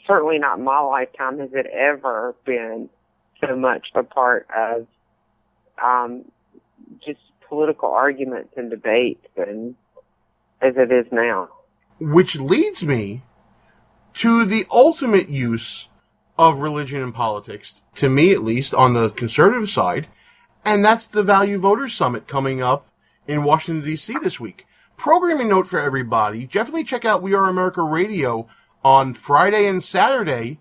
certainly not in my lifetime has it ever been so much a part of just political arguments and debates and as it is now. Which leads me to the ultimate use of religion in politics, to me at least, on the conservative side, and that's the Value Voters Summit coming up in Washington, D.C. this week. Programming note for everybody, definitely check out We Are America Radio on Friday and Saturday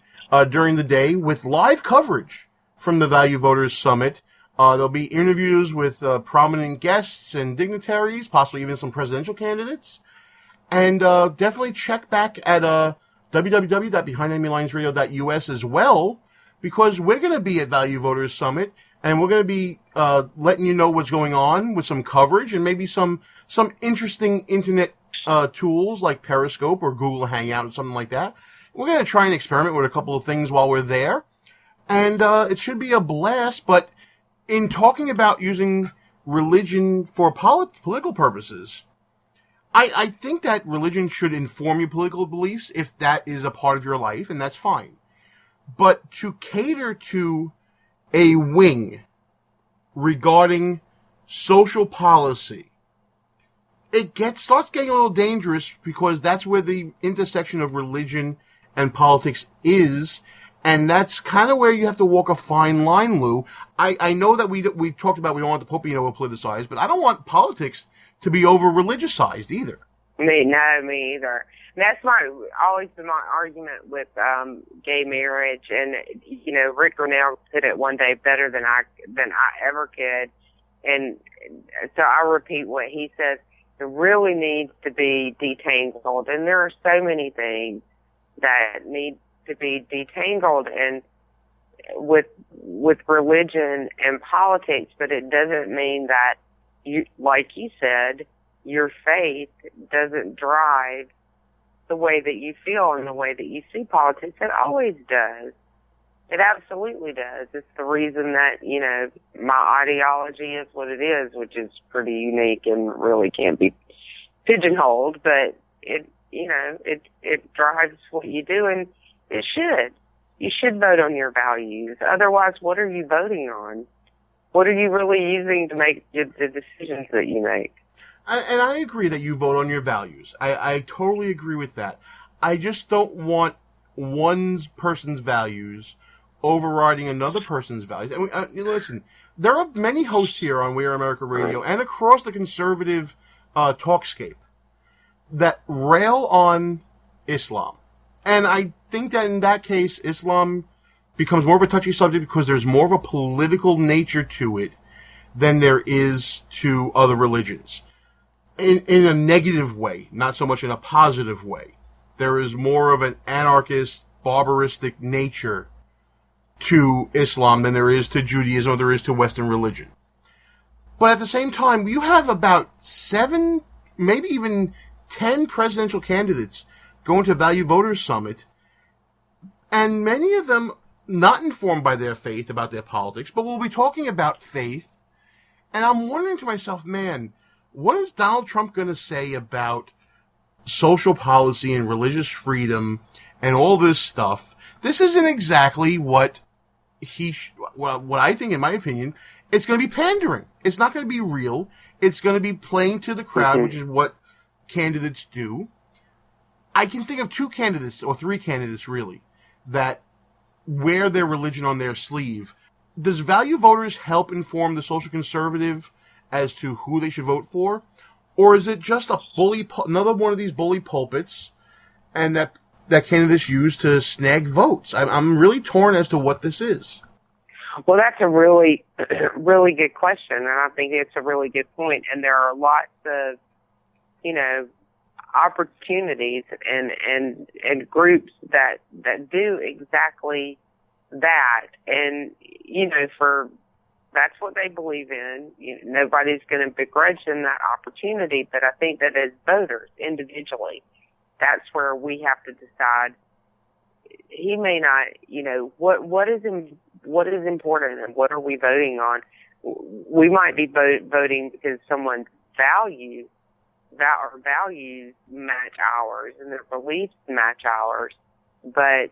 during the day with live coverage from the Value Voters Summit. There'll be interviews with prominent guests and dignitaries, possibly even some presidential candidates. And definitely check back at www.behindenemylinesradio.us as well, because we're going to be at Value Voters Summit, and we're going to be letting you know what's going on with some coverage and maybe some interesting internet tools like Periscope or Google Hangout or something like that. We're going to try and experiment with a couple of things while we're there, and it should be a blast. But in talking about using religion for political purposes, I think that religion should inform your political beliefs if that is a part of your life, and that's fine. But to cater to a wing regarding social policy, it starts getting a little dangerous, because that's where the intersection of religion and politics is, and that's kind of where you have to walk a fine line, Lou. I know that we talked about we don't want the Pope being over-politicized, but I don't want politics to be over-religiousized either. Me either. And that's always been my argument with gay marriage. And Rick Grinnell put it one day better than I ever could. And so I repeat what he says. It really needs to be detangled, and there are so many things that need to be detangled and with religion and politics. But it doesn't mean that you, like you said, your faith doesn't drive the way that you feel and the way that you see politics. It always does. It absolutely does. It's the reason that, my ideology is what it is, which is pretty unique and really can't be pigeonholed, but it drives what you do, and it should. You should vote on your values. Otherwise, what are you voting on? What are you really using to make the decisions that you make? And I agree that you vote on your values. I totally agree with that. I just don't want one person's values overriding another person's values. I mean, listen, there are many hosts here on We Are America Radio and across the conservative talkscape that rail on Islam. And I think that in that case, Islam becomes more of a touchy subject because there's more of a political nature to it than there is to other religions. In a negative way, not so much in a positive way. There is more of an anarchist, barbaristic nature to Islam than there is to Judaism or there is to Western religion. But at the same time, you have about 7, maybe even 10 presidential candidates going to Value Voters Summit, and many of them not informed by their faith about their politics, but we'll be talking about faith. And I'm wondering to myself, man, what is Donald Trump going to say about social policy and religious freedom and all this stuff? This isn't exactly what what I think, in my opinion, it's going to be pandering. It's not going to be real. It's going to be playing to the crowd, which is what candidates do. I can think of 2 candidates, or 3 candidates really, that wear their religion on their sleeve. Does Value Voters help inform the social conservative as to who they should vote for? Or is it just another one of these bully pulpits, and that candidates use to snag votes? I'm really torn as to what this is. Well, that's a really, really good question, and I think it's a really good point. And there are lots of, opportunities and groups that do exactly that. And, that's what they believe in. Nobody's going to begrudge them that opportunity, but I think that as voters, individually, that's where we have to decide. He may not, what is important and what are we voting on? We might be voting because someone's values match ours and their beliefs match ours. but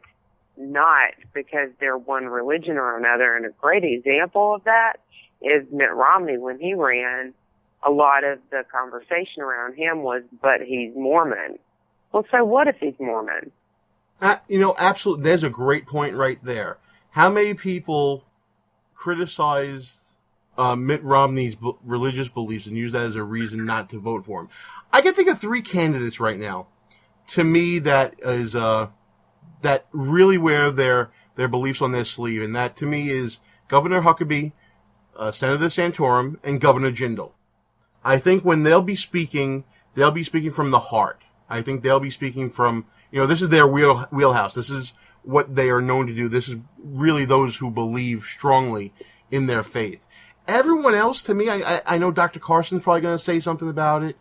not because they're one religion or another. And a great example of that is Mitt Romney. When he ran, a lot of the conversation around him was, but he's Mormon. Well, so what if he's Mormon? Absolutely. There's a great point right there. How many people criticized Mitt Romney's religious beliefs and use that as a reason not to vote for him? I can think of 3 candidates right now, to me, that is that really wear their beliefs on their sleeve, and that to me is Governor Huckabee, Senator Santorum, and Governor Jindal. I think when they'll be speaking from the heart. I think they'll be speaking from, this is their wheelhouse. This is what they are known to do. This is really those who believe strongly in their faith. Everyone else, to me, I know Dr. Carson's probably going to say something about it.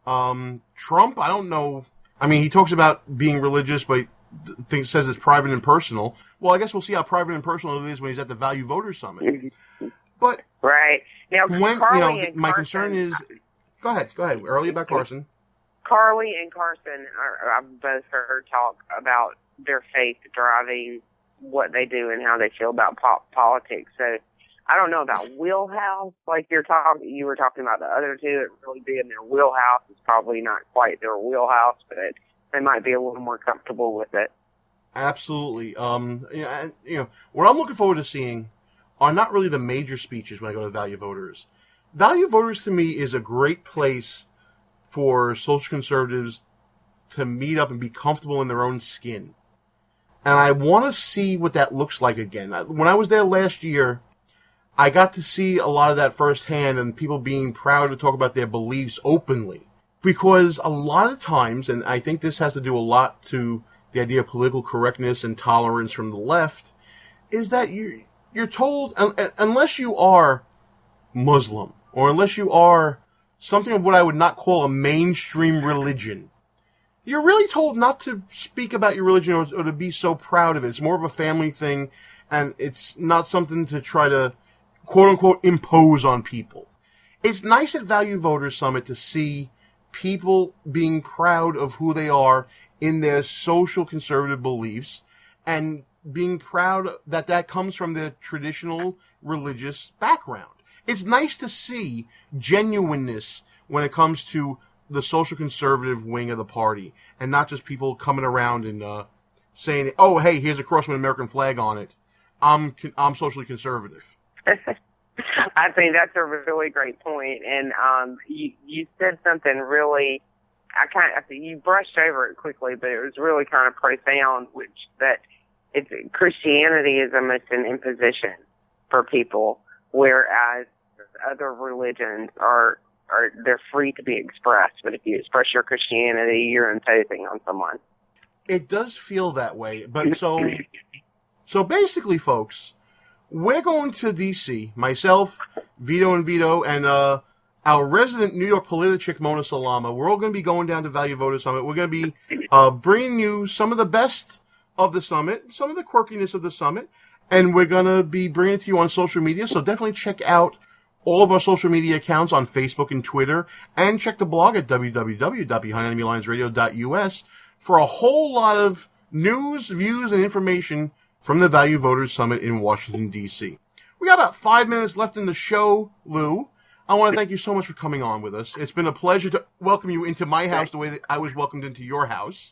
Trump, I don't know. I mean, he talks about being religious, but says it's private and personal. Well, I guess we'll see how private and personal it is when he's at the Value Voters Summit. But right now, my concern is, go ahead. Early about Carson. Carly and Carson I've both heard talk about their faith driving what they do and how they feel about politics. So I don't know about wheelhouse, like you were talking about the other two. It really being their wheelhouse is probably not quite their wheelhouse, but they might be a little more comfortable with it. Absolutely. What I'm looking forward to seeing are not really the major speeches when I go to Value Voters. Value Voters to me is a great place for social conservatives to meet up and be comfortable in their own skin. And I want to see what that looks like again. When I was there last year, I got to see a lot of that firsthand and people being proud to talk about their beliefs openly. Because a lot of times, and I think this has to do a lot to the idea of political correctness and tolerance from the left, is that you're told, unless you are Muslim, or unless you are something of what I would not call a mainstream religion, you're really told not to speak about your religion or to be so proud of it. It's more of a family thing, and it's not something to try to, quote-unquote, impose on people. It's nice at Value Voters Summit to see people being proud of who they are in their social conservative beliefs and being proud that comes from their traditional religious background. It's nice to see genuineness when it comes to the social conservative wing of the party and not just people coming around and saying, oh, hey, here's a cross with an American flag on it. I'm socially conservative. I think that's a really great point. And you said something really, you brushed over it quickly, but it was really kind of profound, which that Christianity is almost an imposition for people, whereas other religions they're free to be expressed. But if you express your Christianity, you're imposing on someone. It does feel that way. But so basically, folks, we're going to D.C., myself, Vito, and our resident New York politic Mona Salama. We're all going to be going down to Value Voters Summit. We're going to be bringing you some of the best of the summit, some of the quirkiness of the summit, and we're going to be bringing it to you on social media. So definitely check out all of our social media accounts on Facebook and Twitter, and check the blog at www.BehindEnemyLinesRadio.us for a whole lot of news, views, and information from the Value Voters Summit in Washington, D.C. We got about 5 minutes left in the show, Lou. I want to thank you so much for coming on with us. It's been a pleasure to welcome you into my house the way that I was welcomed into your house.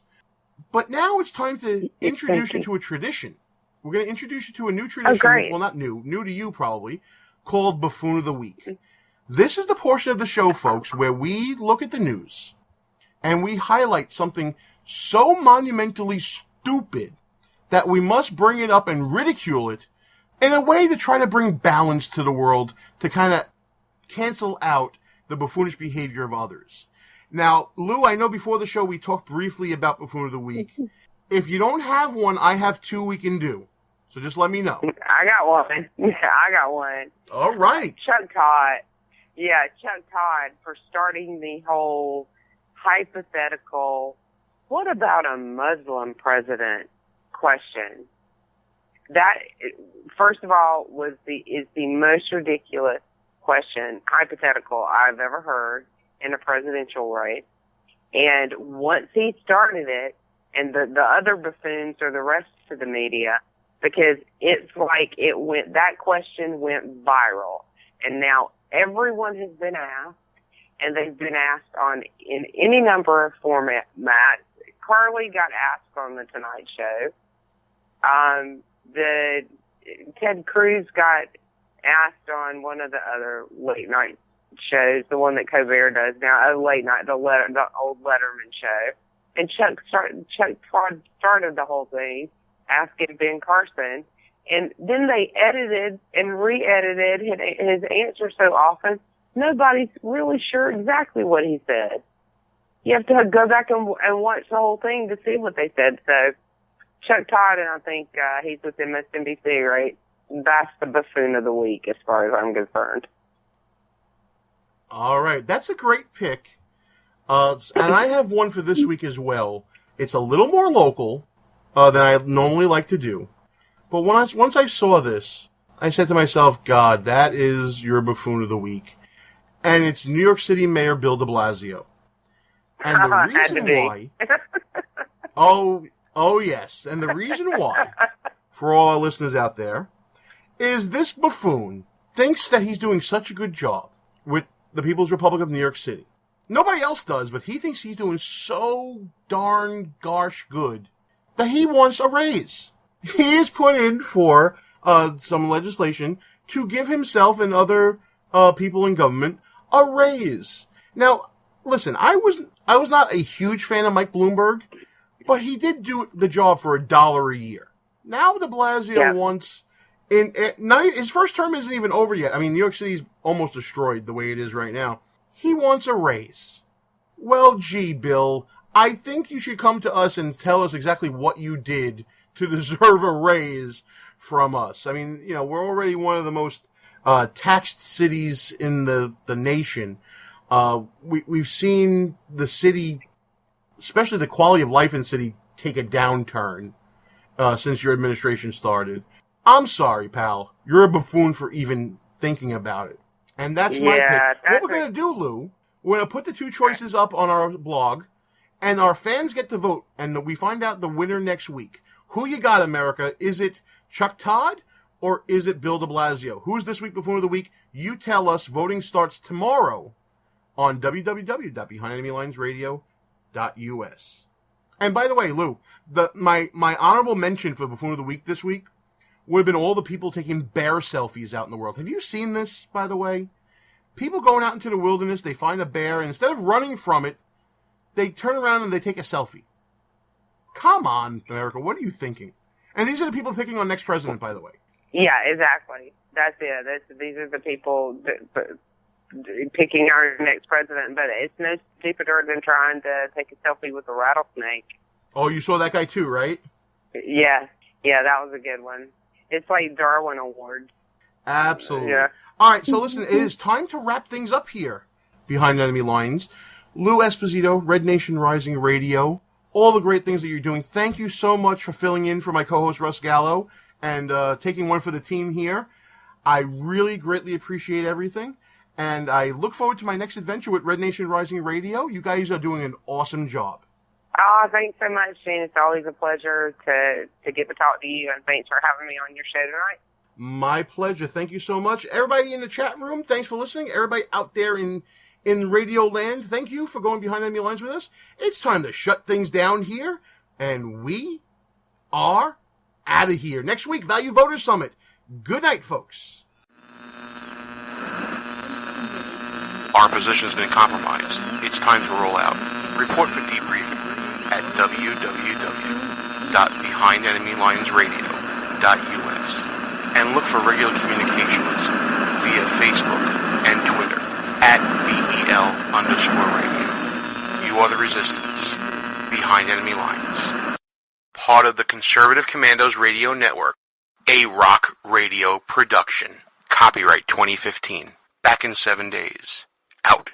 But now it's time to introduce you to a tradition. We're going to introduce you to a new tradition. Oh, great. Well, not new to you probably, called Buffoon of the Week. This is the portion of the show, folks, where we look at the news and we highlight something so monumentally stupid that we must bring it up and ridicule it in a way to try to bring balance to the world, to kind of cancel out the buffoonish behavior of others. Now, Lou, I know before the show we talked briefly about Buffoon of the Week. If you don't have one, I have two we can do. So just let me know. I got one. I got one. All right. Chuck Todd. Yeah, Chuck Todd for starting the whole hypothetical, what about a Muslim president question. That, first of all, is the most ridiculous question, hypothetical, I've ever heard in a presidential race. And once he started it, and the other buffoons are the rest of the media, because it's like that question went viral, and now everyone has been asked, and they've been asked in any number of formats. Carly got asked on the Tonight Show. The Ted Cruz got asked on one of the other late night shows, the one that Colbert does now, late night, the old Letterman show. And Chuck started the whole thing, asking Ben Carson, and then they edited and re-edited his answer so often, nobody's really sure exactly what he said. You have to go back and watch the whole thing to see what they said. So Chuck Todd, and I think he's with MSNBC, right? That's the buffoon of the week as far as I'm concerned. All right. That's a great pick. And I have one for this week as well. It's a little more local than I normally like to do. But once I saw this, I said to myself, God, that is your buffoon of the week. And it's New York City Mayor Bill de Blasio. And the reason why... Oh, yes. And the reason why, for all our listeners out there, is this buffoon thinks that he's doing such a good job with the People's Republic of New York City. Nobody else does, but he thinks he's doing so darn gosh good that he wants a raise. He is put in for some legislation to give himself and other people in government a raise. Now, listen, I was not a huge fan of Mike Bloomberg, but he did do the job for $1 a year. Now de Blasio wants... his first term isn't even over yet. I mean, New York City's almost destroyed the way it is right now. He wants a raise. Well, gee, Bill, I think you should come to us and tell us exactly what you did to deserve a raise from us. I mean, we're already one of the most taxed cities in the nation. We've seen the city, especially the quality of life in the city, take a downturn since your administration started. I'm sorry, pal. You're a buffoon for even thinking about it. And that's my pick. What we're going to do, Lou, we're going to put the two choices up on our blog, and our fans get to vote, and we find out the winner next week. Who you got, America? Is it Chuck Todd, or is it Bill de Blasio? Who's this week buffoon of the week? You tell us. Voting starts tomorrow on www.BehindEnemyLinesRadio.us. And by the way, Lou, my honorable mention for buffoon of the week this week would have been all the people taking bear selfies out in the world. Have you seen this, by the way? People going out into the wilderness, they find a bear, and instead of running from it, they turn around and they take a selfie. Come on, America, what are you thinking? And these are the people picking on next president, by the way. Yeah, exactly. That's it. These are the people picking our next president, but it's no stupider than trying to take a selfie with a rattlesnake. Oh, you saw that guy too, right? Yeah, that was a good one. It's like Darwin Awards. Absolutely. Yeah. All right, so listen, it is time to wrap things up here behind Enemy Lines. Lu Esposito, Red Nation Rising Radio, all the great things that you're doing. Thank you so much for filling in for my co-host Russ Gallo and taking one for the team here. I really greatly appreciate everything, and I look forward to my next adventure with Red Nation Rising Radio. You guys are doing an awesome job. Oh, thanks so much, Shane. It's always a pleasure to get to talk to you, and thanks for having me on your show tonight. My pleasure. Thank you so much. Everybody in the chat room, thanks for listening. Everybody out there in radio land, thank you for going behind enemy lines with us. It's time to shut things down here, and we are out of here. Next week, Value Voters Summit. Good night, folks. Our position's been compromised. It's time to roll out. Report for debriefing at www.BehindEnemyLinesRadio.us and look for regular communications via Facebook and Twitter at BEL_radio. You are the resistance. Behind Enemy Lines. Part of the Conservative Commandos Radio Network. A rock radio production. Copyright 2015. Back in 7 days. Out.